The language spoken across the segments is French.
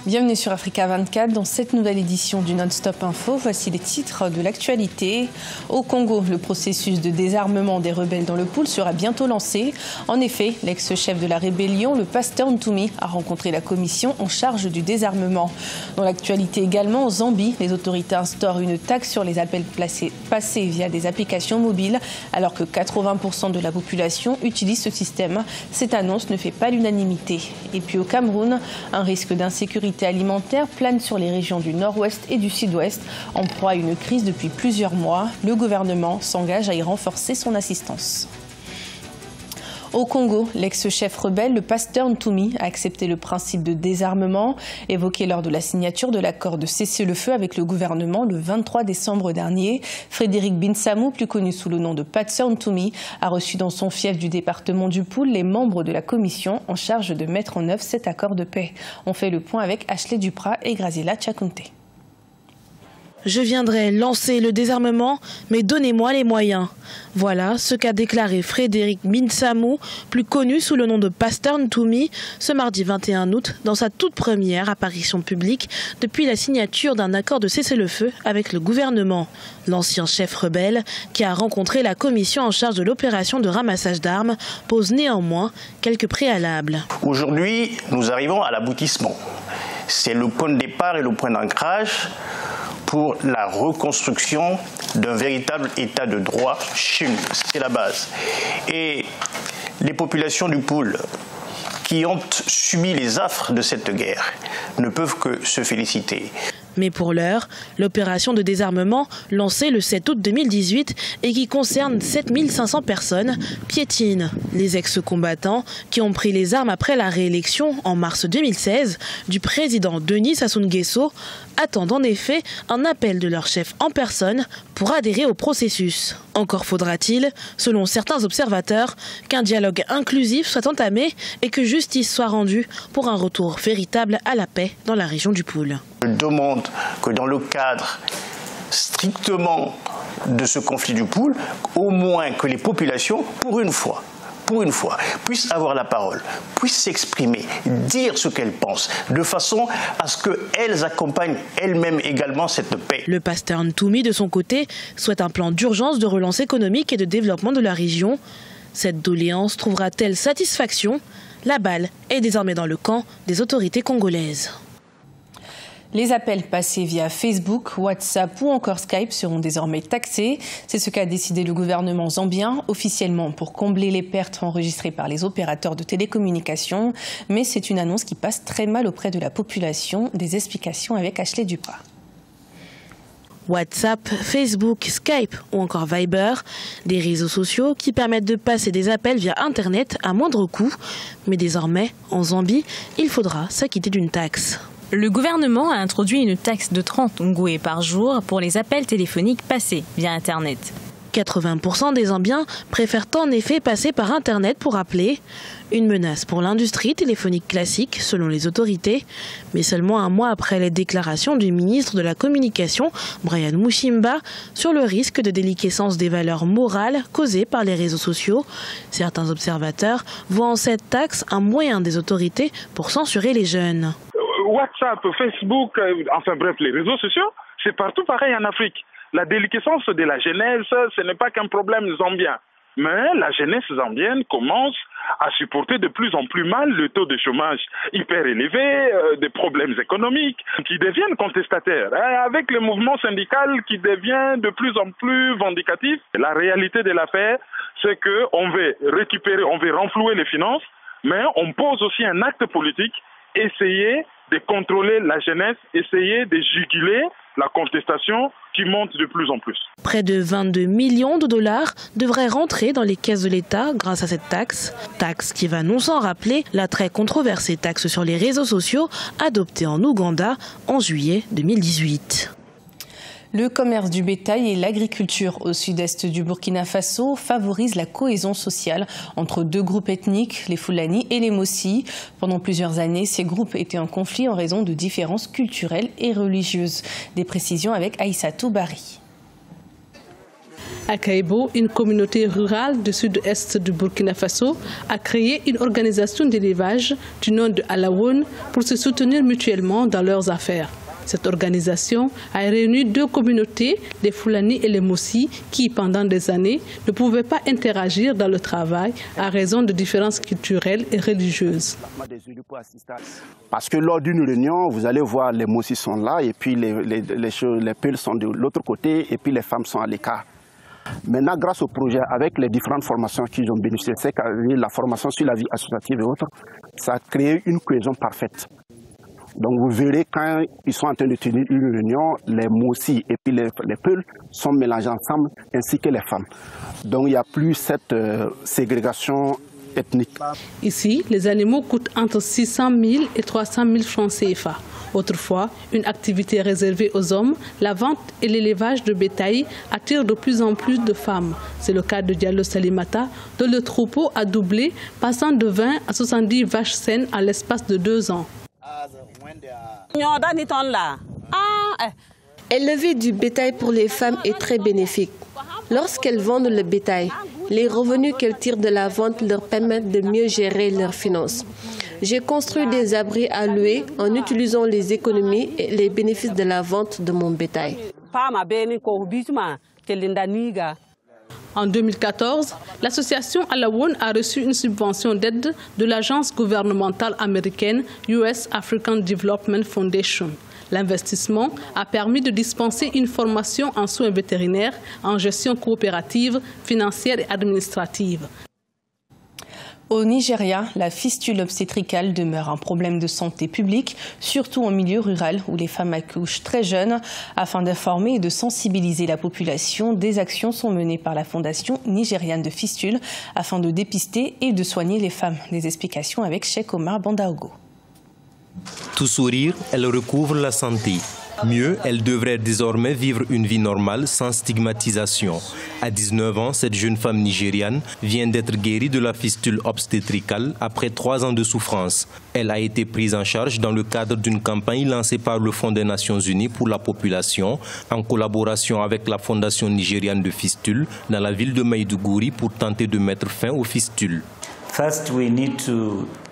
Bienvenue sur Africa 24. Dans cette nouvelle édition du Non-Stop Info, voici les titres de l'actualité. Au Congo, le processus de désarmement des rebelles dans le Poul sera bientôt lancé. En effet, l'ex-chef de la rébellion, le pasteur Ntumi, a rencontré la commission en charge du désarmement. Dans l'actualité également, en Zambie, les autorités instaurent une taxe sur les appels passés via des applications mobiles, alors que 80% de la population utilise ce système. Cette annonce ne fait pas l'unanimité. Et puis au Cameroun, un risque d'insécurité alimentaire plane sur les régions du nord-ouest et du sud-ouest. En proie à une crise depuis plusieurs mois, le gouvernement s'engage à y renforcer son assistance. Au Congo, l'ex-chef rebelle, le pasteur Ntumi, a accepté le principe de désarmement évoqué lors de la signature de l'accord de cessez-le-feu avec le gouvernement le 23 décembre dernier. Frédéric Binsamou, plus connu sous le nom de pasteur Ntumi, a reçu dans son fief du département du Poul les membres de la commission en charge de mettre en œuvre cet accord de paix. On fait le point avec Ashley Duprat et Graziella Tchakounté. Je viendrai lancer le désarmement, mais donnez-moi les moyens. Voilà ce qu'a déclaré Frédéric Binsamou, plus connu sous le nom de pasteur Ntumi, ce mardi 21 août, dans sa toute première apparition publique depuis la signature d'un accord de cessez-le-feu avec le gouvernement. L'ancien chef rebelle, qui a rencontré la commission en charge de l'opération de ramassage d'armes, pose néanmoins quelques préalables. Aujourd'hui, nous arrivons à l'aboutissement. C'est le point de départ et le point d'ancrage pour la reconstruction d'un véritable état de droit chez nous. C'est la base. Et les populations du Poul qui ont subi les affres de cette guerre ne peuvent que se féliciter. Mais pour l'heure, l'opération de désarmement lancée le 7 août 2018 et qui concerne 7500 personnes piétine. Les ex-combattants qui ont pris les armes après la réélection en mars 2016 du président Denis Sassou Nguesso attendent en effet un appel de leur chef en personne pour adhérer au processus. Encore faudra-t-il, selon certains observateurs, qu'un dialogue inclusif soit entamé et que justice soit rendue pour un retour véritable à la paix dans la région du Poul. Je demande que dans le cadre strictement de ce conflit du Poul, au moins que les populations, pour une fois, puissent avoir la parole, puissent s'exprimer, dire ce qu'elles pensent, de façon à ce qu'elles accompagnent elles-mêmes également cette paix. Le pasteur Ntumi, de son côté, souhaite un plan d'urgence de relance économique et de développement de la région. Cette doléance trouvera-t-elle satisfaction? La balle est désormais dans le camp des autorités congolaises. Les appels passés via Facebook, WhatsApp ou encore Skype seront désormais taxés. C'est ce qu'a décidé le gouvernement zambien, officiellement pour combler les pertes enregistrées par les opérateurs de télécommunications. Mais c'est une annonce qui passe très mal auprès de la population. Des explications avec Ashley Duprat. WhatsApp, Facebook, Skype ou encore Viber, des réseaux sociaux qui permettent de passer des appels via Internet à moindre coût. Mais désormais, en Zambie, il faudra s'acquitter d'une taxe. Le gouvernement a introduit une taxe de 30 ngoué par jour pour les appels téléphoniques passés via Internet. 80% des Zambiens préfèrent en effet passer par Internet pour appeler. Une menace pour l'industrie téléphonique classique, selon les autorités. Mais seulement un mois après les déclarations du ministre de la Communication, Brian Mushimba, sur le risque de déliquescence des valeurs morales causées par les réseaux sociaux. Certains observateurs voient en cette taxe un moyen des autorités pour censurer les jeunes. WhatsApp, Facebook, enfin bref, les réseaux sociaux, c'est partout pareil en Afrique. La déliquescence de la jeunesse, ce n'est pas qu'un problème zambien. Mais la jeunesse zambienne commence à supporter de plus en plus mal le taux de chômage hyper élevé, des problèmes économiques qui deviennent contestataires, avec le mouvement syndical qui devient de plus en plus vindicatif. La réalité de l'affaire, c'est qu'on veut récupérer, on veut renflouer les finances, mais on pose aussi un acte politique, essayer de contrôler la jeunesse, essayer de juguler la contestation qui monte de plus en plus. Près de 22 millions de dollars devraient rentrer dans les caisses de l'État grâce à cette taxe. Taxe qui va non sans rappeler la très controversée taxe sur les réseaux sociaux adoptée en Ouganda en juillet 2018. Le commerce du bétail et l'agriculture au sud-est du Burkina Faso favorisent la cohésion sociale entre deux groupes ethniques, les Fulani et les Mossi. Pendant plusieurs années, ces groupes étaient en conflit en raison de différences culturelles et religieuses. Des précisions avec Aïssatou Bari. À Kaïbo, une communauté rurale du sud-est du Burkina Faso a créé une organisation d'élevage du nom de Alawoun pour se soutenir mutuellement dans leurs affaires. Cette organisation a réuni deux communautés, les Fulani et les Moussi, qui, pendant des années, ne pouvaient pas interagir dans le travail à raison de différences culturelles et religieuses. Parce que lors d'une réunion, vous allez voir, les Moussi sont là, et puis les Peuls sont de l'autre côté, et puis les femmes sont à l'écart. Maintenant, grâce au projet, avec les différentes formations qu'ils ont bénéficié, c'est-à-dire la formation sur la vie associative et autres, ça a créé une cohésion parfaite. Donc vous verrez, quand ils sont en train de tenir une réunion, les Moussi et puis les Peuls sont mélangés ensemble, ainsi que les femmes. Donc il n'y a plus cette ségrégation ethnique. Ici, les animaux coûtent entre 600 000 et 300 000 francs CFA. Autrefois, une activité réservée aux hommes, la vente et l'élevage de bétail attirent de plus en plus de femmes. C'est le cas de Diallo Salimata, dont le troupeau a doublé, passant de 20 à 70 vaches saines en l'espace de 2 ans. Élever du bétail pour les femmes est très bénéfique. Lorsqu'elles vendent le bétail, les revenus qu'elles tirent de la vente leur permettent de mieux gérer leurs finances. J'ai construit des abris à louer en utilisant les économies et les bénéfices de la vente de mon bétail. En 2014, l'association Alawoun a reçu une subvention d'aide de l'agence gouvernementale américaine US African Development Foundation. L'investissement a permis de dispenser une formation en soins vétérinaires, en gestion coopérative, financière et administrative. Au Nigeria, la fistule obstétricale demeure un problème de santé publique, surtout en milieu rural où les femmes accouchent très jeunes. Afin d'informer et de sensibiliser la population, des actions sont menées par la Fondation nigériane de fistule afin de dépister et de soigner les femmes. Des explications avec Cheikh Omar Bandaogo. Tout sourire, elle recouvre la santé. Mieux, elle devrait désormais vivre une vie normale sans stigmatisation. À 19 ans, cette jeune femme nigériane vient d'être guérie de la fistule obstétricale après 3 ans de souffrance. Elle a été prise en charge dans le cadre d'une campagne lancée par le Fonds des Nations Unies pour la population en collaboration avec la Fondation nigériane de fistule dans la ville de Maïdougouri pour tenter de mettre fin aux fistules.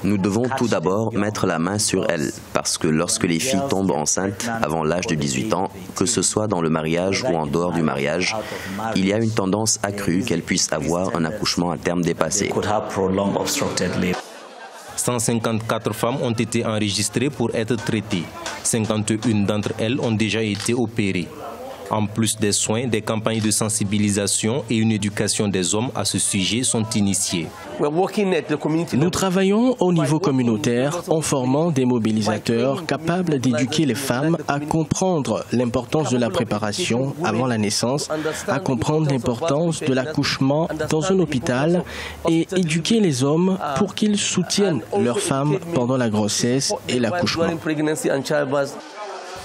Nous devons tout d'abord mettre la main sur elles, parce que lorsque les filles tombent enceintes avant l'âge de 18 ans, que ce soit dans le mariage ou en dehors du mariage, il y a une tendance accrue qu'elles puissent avoir un accouchement à terme dépassé. 154 femmes ont été enregistrées pour être traitées. 51 d'entre elles ont déjà été opérées. En plus des soins, des campagnes de sensibilisation et une éducation des hommes à ce sujet sont initiées. Nous travaillons au niveau communautaire en formant des mobilisateurs capables d'éduquer les femmes à comprendre l'importance de la préparation avant la naissance, à comprendre l'importance de l'accouchement dans un hôpital et éduquer les hommes pour qu'ils soutiennent leurs femmes pendant la grossesse et l'accouchement.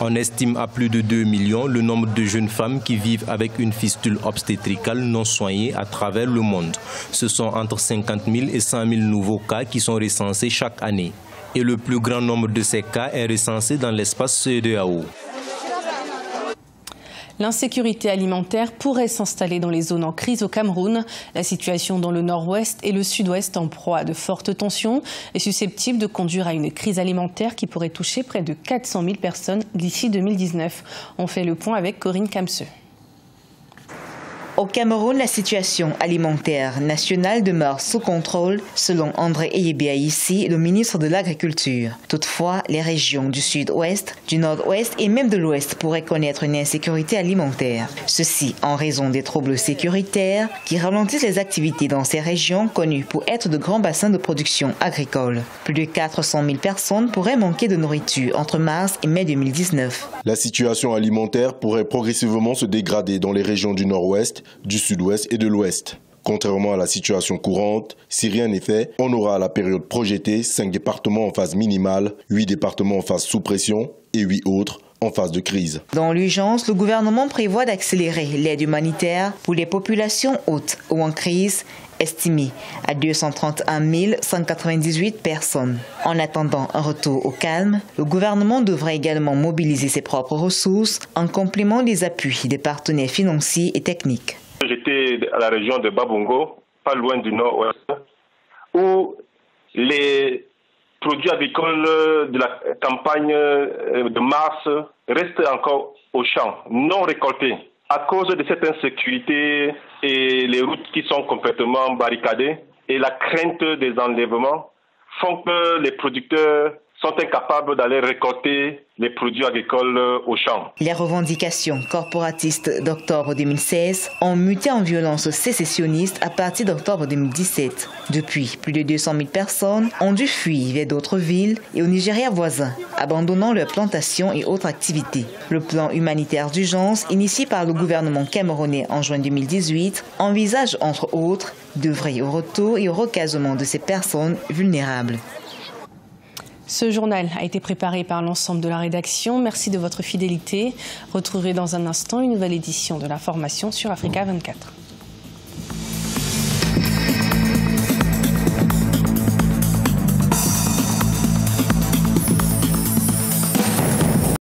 On estime à plus de 2 millions le nombre de jeunes femmes qui vivent avec une fistule obstétricale non soignée à travers le monde. Ce sont entre 50 000 et 100 000 nouveaux cas qui sont recensés chaque année. Et le plus grand nombre de ces cas est recensé dans l'espace CEDEAO. L'insécurité alimentaire pourrait s'installer dans les zones en crise au Cameroun. La situation dans le nord-ouest et le sud-ouest en proie à de fortes tensions est susceptible de conduire à une crise alimentaire qui pourrait toucher près de 400 000 personnes d'ici 2019. On fait le point avec Corinne Kamseux. Au Cameroun, la situation alimentaire nationale demeure sous contrôle, selon André Eyebéaïssi, le ministre de l'Agriculture. Toutefois, les régions du sud-ouest, du nord-ouest et même de l'ouest pourraient connaître une insécurité alimentaire. Ceci en raison des troubles sécuritaires qui ralentissent les activités dans ces régions connues pour être de grands bassins de production agricole. Plus de 400 000 personnes pourraient manquer de nourriture entre mars et mai 2019. La situation alimentaire pourrait progressivement se dégrader dans les régions du nord-ouest, du sud-ouest et de l'ouest. Contrairement à la situation courante, si rien n'est fait, on aura à la période projetée 5 départements en phase minimale, 8 départements en phase sous pression et 8 autres en phase de crise. Dans l'urgence, le gouvernement prévoit d'accélérer l'aide humanitaire pour les populations hautes ou en crise, estimée à 231 198 personnes. En attendant un retour au calme, le gouvernement devrait également mobiliser ses propres ressources en complément des appuis des partenaires financiers et techniques. J'étais situé à la région de Babongo, pas loin du nord-ouest, où les produits agricoles de la campagne de mars restent encore au champ, non récoltés. À cause de cette insécurité et les routes qui sont complètement barricadées et la crainte des enlèvements font que les producteurs sont incapables d'aller récolter les produits agricoles au champ. Les revendications corporatistes d'octobre 2016 ont muté en violence sécessionniste à partir d'octobre 2017. Depuis, plus de 200 000 personnes ont dû fuir vers d'autres villes et au Nigeria voisin, abandonnant leurs plantations et autres activités. Le plan humanitaire d'urgence, initié par le gouvernement camerounais en juin 2018, envisage entre autres d'œuvrer au retour et au recasement de ces personnes vulnérables. Ce journal a été préparé par l'ensemble de la rédaction. Merci de votre fidélité. Retrouverez dans un instant une nouvelle édition de l'information sur Africa 24.